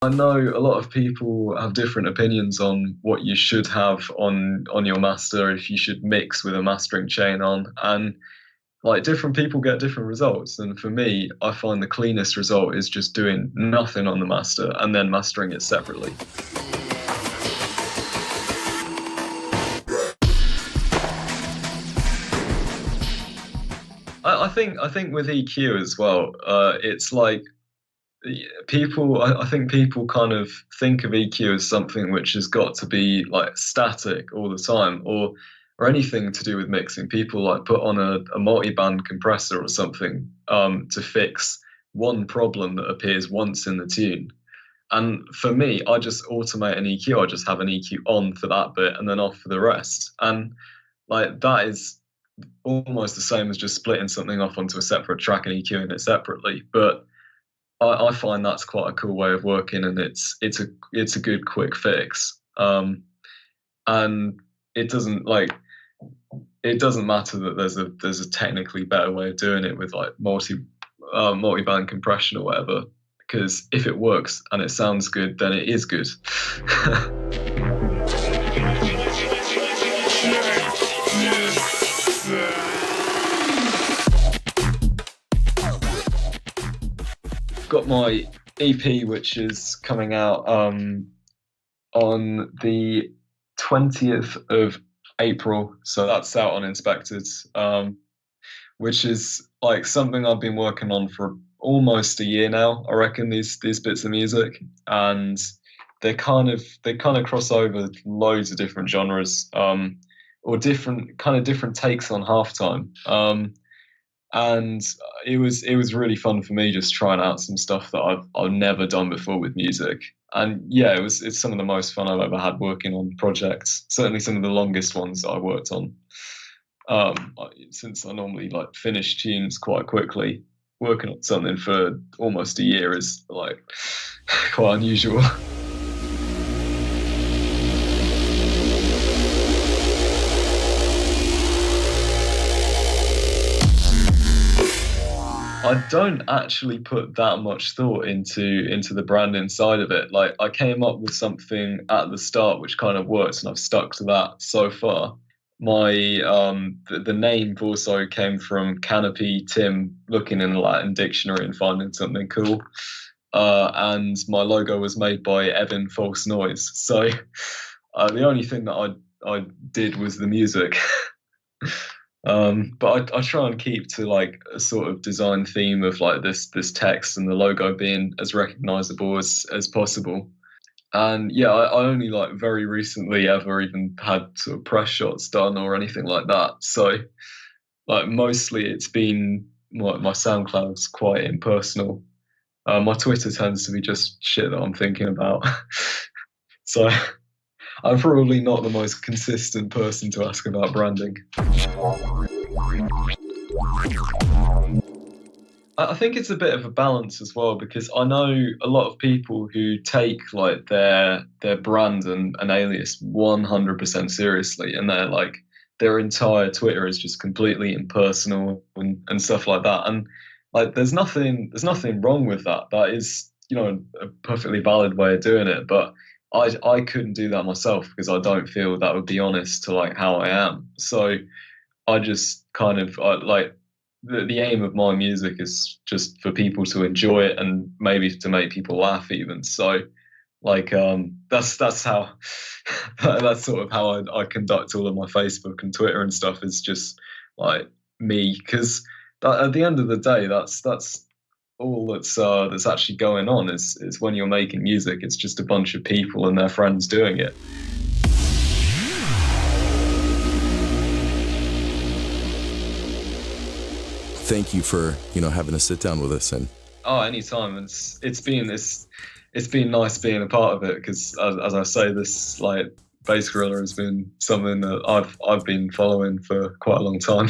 I know a lot of people have different opinions on what you should have on your master, if you should mix with a mastering chain on, and like different people get different results. And for me, I find the cleanest result is just doing nothing on the master and then mastering it separately. I think with EQ as well, it's like people. I think people kind of think of EQ as something which has got to be like static all the time, or anything to do with mixing. People like put on a multi-band compressor or something to fix one problem that appears once in the tune. And for me, I just automate an EQ. I just have an EQ on for that bit and then off for the rest. And like that is almost the same as just splitting something off onto a separate track and EQing it separately. But I find that's quite a cool way of working, and it's a good quick fix. And it doesn't like it doesn't matter that there's a technically better way of doing it with like multi band compression or whatever, because if it works and it sounds good, then it is good. Got my EP, which is coming out on the 20th of April, so that's out on Inspected, which is like something I've been working on for almost a year now. I reckon these bits of music, and they kind of cross over loads of different genres, or different takes on halftime. And it was really fun for me just trying out some stuff that I've never done before with music. And yeah, it's some of the most fun I've ever had working on projects. Certainly some of the longest ones that I worked on. Since I normally like finish tunes quite quickly, working on something for almost a year is like quite unusual. I don't actually put that much thought into the branding side of it. Like I came up with something at the start which kind of works, and I've stuck to that so far. My the name Vorso came from Canopy Tim looking in the Latin dictionary and finding something cool. And my logo was made by Evan False Noise. So the only thing that I did was the music. But I try and keep to like a sort of design theme of like this text and the logo being as recognizable as possible. And yeah, I only like very recently ever even had sort of press shots done or anything like that. So like mostly it's been my SoundCloud's quite impersonal. My Twitter tends to be just shit that I'm thinking about. So I'm probably not the most consistent person to ask about branding. I think it's a bit of a balance as well, because I know a lot of people who take like their brand and an alias 100% seriously, and they're like their entire Twitter is just completely impersonal and stuff like that. And like there's nothing wrong with that. That is, you know, a perfectly valid way of doing it. But I couldn't do that myself because I don't feel that would be honest to like how I am. So I just kind of like the aim of my music is just for people to enjoy it and maybe to make people laugh even. So like that's how that's sort of how I conduct all of my Facebook and Twitter and stuff, is just like me, because at the end of the day that's all that's actually going on is when you're making music, it's just a bunch of people and their friends doing it. Thank you for having a sit down with us. And anytime. It's been nice being a part of it, because as I say, this like bass gorilla has been something that I've been following for quite a long time.